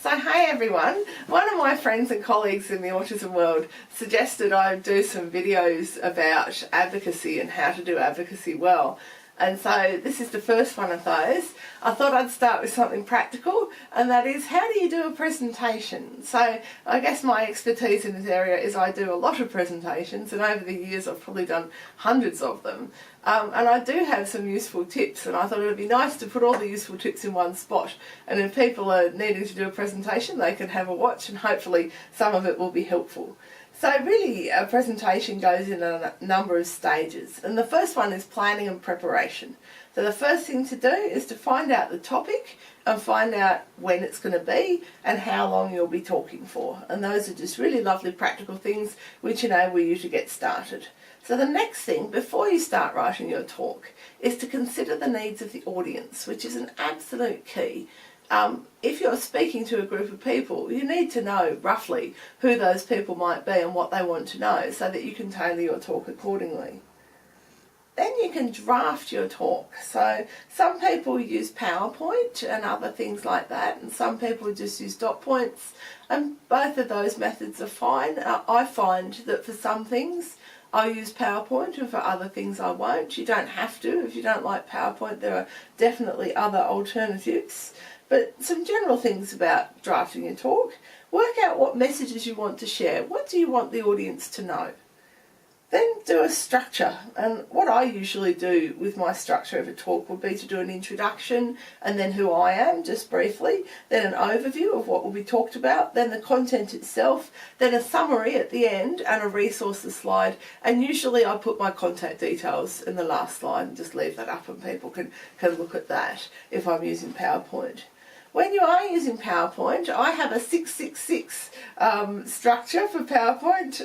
So hey everyone, one of my friends and colleagues in the autism world suggested I do some videos about advocacy and how to do advocacy well. And so this is the first one of those. I thought I'd start with something practical, and that is, how do you do a presentation? So I guess my expertise in this area is I do a lot of presentations, and over the years I've probably done hundreds of them. And I do have some useful tips, and I thought it would be nice to put all the useful tips in one spot. And if people are needing to do a presentation, they can have a watch, and hopefully some of it will be helpful. So really, a presentation goes in a number of stages, and the first one is planning and preparation. So the first thing to do is to find out the topic and find out when it's going to be and how long you'll be talking for. And those are just really lovely practical things which enable you to get started. So the next thing, before you start writing your talk, is to consider the needs of the audience, which is an absolute key. If you're speaking to a group of people, you need to know roughly who those people might be and what they want to know so that you can tailor your talk accordingly. Then you can draft your talk. So some people use PowerPoint and other things like that, and some people just use dot points, and both of those methods are fine. I find that for some things I'll use PowerPoint, and for other things I won't. You don't have to. If you don't like PowerPoint, there are definitely other alternatives. But some general things about drafting your talk. Work out what messages you want to share. What do you want the audience to know? Then do a structure. And what I usually do with my structure of a talk would be to do an introduction, and then who I am, just briefly, then an overview of what will be talked about, then the content itself, then a summary at the end, and a resources slide. And usually I put my contact details in the last slide and just leave that up, and people can look at that if I'm using PowerPoint. When you are using PowerPoint, I have a 666 structure for PowerPoint.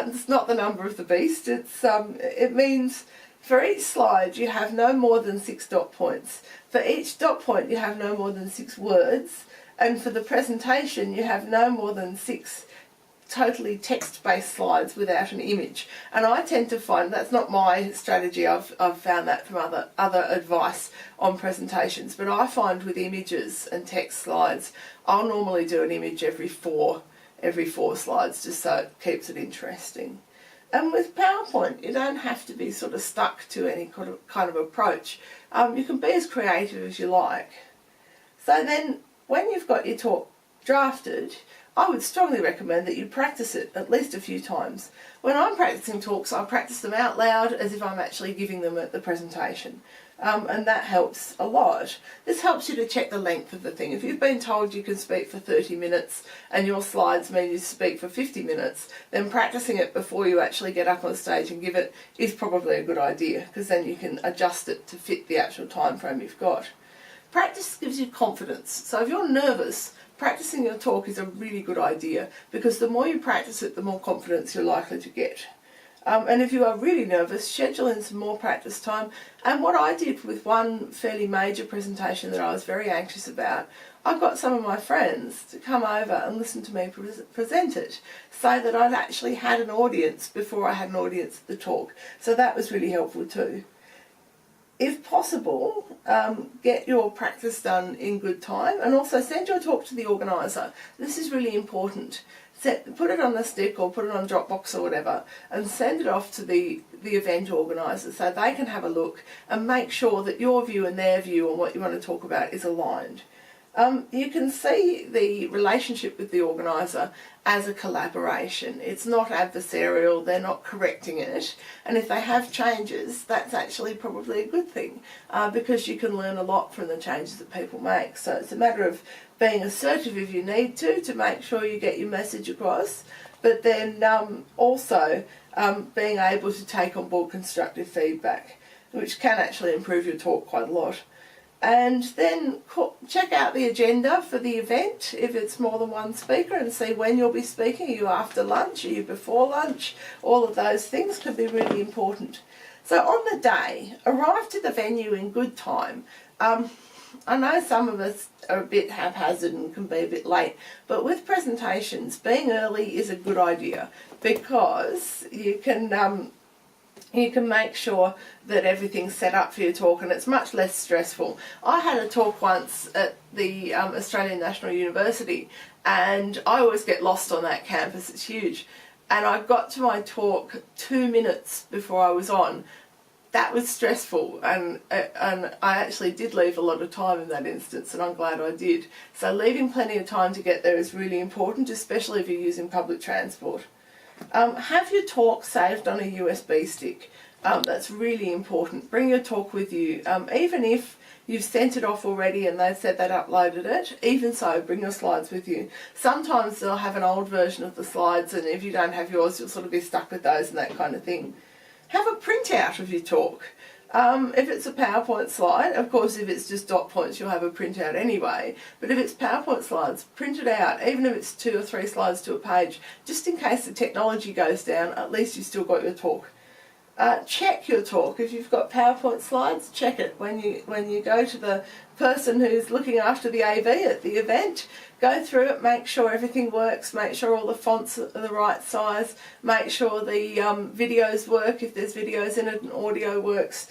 It's not the number of the beast. It means for each slide you have no more than 6 dot points. For each dot point you have no more than 6 words. And for the presentation you have no more than 6 totally text-based slides without an image. And I tend to find that's not my strategy. I've found that from other advice on presentations, but I find with images and text slides, I'll normally do an image every four slides, just so it keeps it interesting. And with PowerPoint, you don't have to be sort of stuck to any kind of approach. You can be as creative as you like. So then, when you've got your talk drafted, I would strongly recommend that you practice it at least a few times. When I'm practicing talks, I practice them out loud as if I'm actually giving them at the presentation. And that helps a lot. This helps you to check the length of the thing. If you've been told you can speak for 30 minutes and your slides mean you speak for 50 minutes, then practicing it before you actually get up on stage and give it is probably a good idea, because then you can adjust it to fit the actual time frame you've got. Practice gives you confidence. So if you're nervous, practicing your talk is a really good idea, because the more you practice it, the more confidence you're likely to get. And if you are really nervous, schedule in some more practice time. And what I did with one fairly major presentation that I was very anxious about, I got some of my friends to come over and listen to me present it, so that I'd actually had an audience before I had an audience at the talk. So that was really helpful too. If possible, get your practice done in good time, and also send your talk to the organiser. This is really important. Put it on a stick or put it on Dropbox or whatever, and send it off to the event organiser so they can have a look and make sure that your view and their view on what you want to talk about is aligned. You can see the relationship with the organiser as a collaboration. It's not adversarial, they're not correcting it, and if they have changes, that's actually probably a good thing, because you can learn a lot from the changes that people make. So it's a matter of being assertive if you need to make sure you get your message across, but then also being able to take on board constructive feedback, which can actually improve your talk quite a lot. And then check out the agenda for the event if it's more than one speaker, and see when you'll be speaking. Are you after lunch? Are you before lunch? All of those things can be really important. So on the day, arrive to the venue in good time. I know some of us are a bit haphazard and can be a bit late, but with presentations, being early is a good idea, because you can you can make sure that everything's set up for your talk, and it's much less stressful. I had a talk once at the Australian National University, and I always get lost on that campus, it's huge, and I got to my talk 2 minutes before I was on. That was stressful, and I actually did leave a lot of time in that instance, and I'm glad I did. So leaving plenty of time to get there is really important, especially if you're using public transport. Have your talk saved on a USB stick. That's really important. Bring your talk with you. Even if you've sent it off already and they've said they'd uploaded it, even so, bring your slides with you. Sometimes they'll have an old version of the slides, and if you don't have yours, you'll sort of be stuck with those and that kind of thing. Have a printout of your talk. If it's a PowerPoint slide, of course if it's just dot points you'll have a printout anyway, but if it's PowerPoint slides, print it out, even if it's 2 or 3 slides to a page, just in case the technology goes down, at least you've still got your talk. Check your talk. If you've got PowerPoint slides, check it. When you go to the person who's looking after the AV at the event, go through it, make sure everything works, make sure all the fonts are the right size, make sure the videos work, if there's videos in it, and audio works,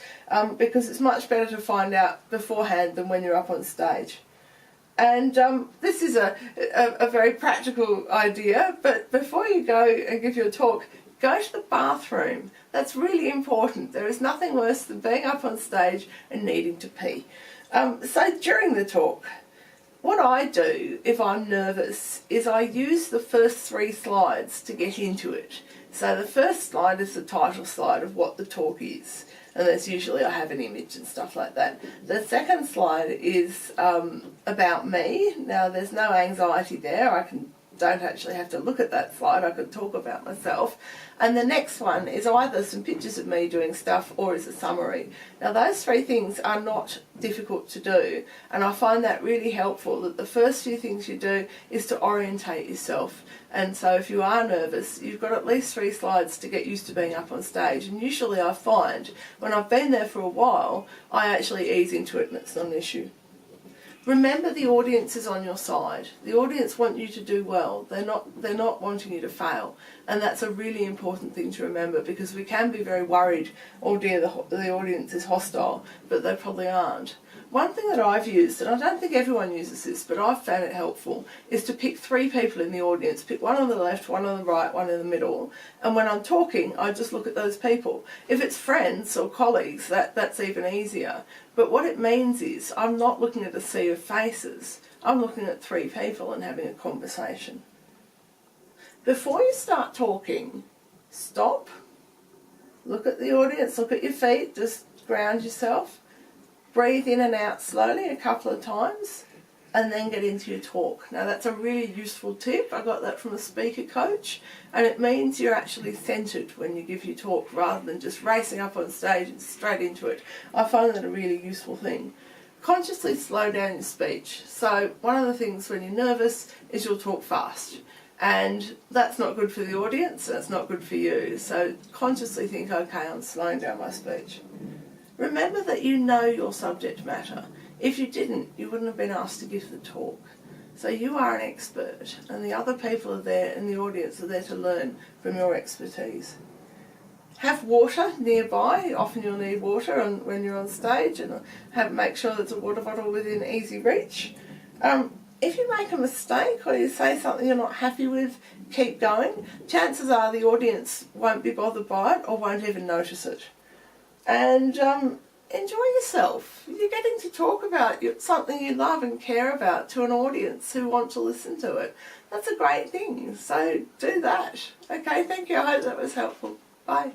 because it's much better to find out beforehand than when you're up on stage. And this is a very practical idea, but before you go and give your talk, go to the bathroom. That's really important. There is nothing worse than being up on stage and needing to pee. So during the talk, what I do if I'm nervous is I use the first 3 slides to get into it. So the first slide is the title slide of what the talk is, and that's usually I have an image and stuff like that. The second slide is about me. Now there's no anxiety there. I don't actually have to look at that slide, I could talk about myself. And the next one is either some pictures of me doing stuff or is a summary. Now those 3 things are not difficult to do, and I find that really helpful, that the first few things you do is to orientate yourself. And so if you are nervous, you've got at least 3 slides to get used to being up on stage, and usually I find when I've been there for a while I actually ease into it and it's not an issue. Remember, the audience is on your side. The audience want you to do well. They're not wanting you to fail, and that's a really important thing to remember, because we can be very worried, oh dear, the audience is hostile, but they probably aren't. One thing that I've used, and I don't think everyone uses this, but I've found it helpful, is to pick 3 people in the audience. Pick one on the left, one on the right, one in the middle, and when I'm talking, I just look at those people. If it's friends or colleagues, that's even easier. But what it means is I'm not looking at a sea of faces. I'm looking at 3 people and having a conversation. Before you start talking, stop, look at the audience, look at your feet, just ground yourself. Breathe in and out slowly a couple of times, and then get into your talk. Now that's a really useful tip. I got that from a speaker coach, and it means you're actually centred when you give your talk rather than just racing up on stage and straight into it. I find that a really useful thing. Consciously slow down your speech. So one of the things when you're nervous is you'll talk fast, and that's not good for the audience, that's not good for you. So consciously think, okay, I'm slowing down my speech. Remember that you know your subject matter. If you didn't, you wouldn't have been asked to give the talk. So you are an expert, and the other people are there in the audience are there to learn from your expertise. Have water nearby. Often you'll need water when you're on stage, and make sure there's a water bottle within easy reach. If you make a mistake or you say something you're not happy with, keep going. Chances are the audience won't be bothered by it or won't even notice it. And enjoy yourself. You're getting to talk about something you love and care about to an audience who want to listen to it. That's a great thing. So do that. Okay, thank you. I hope that was helpful. Bye.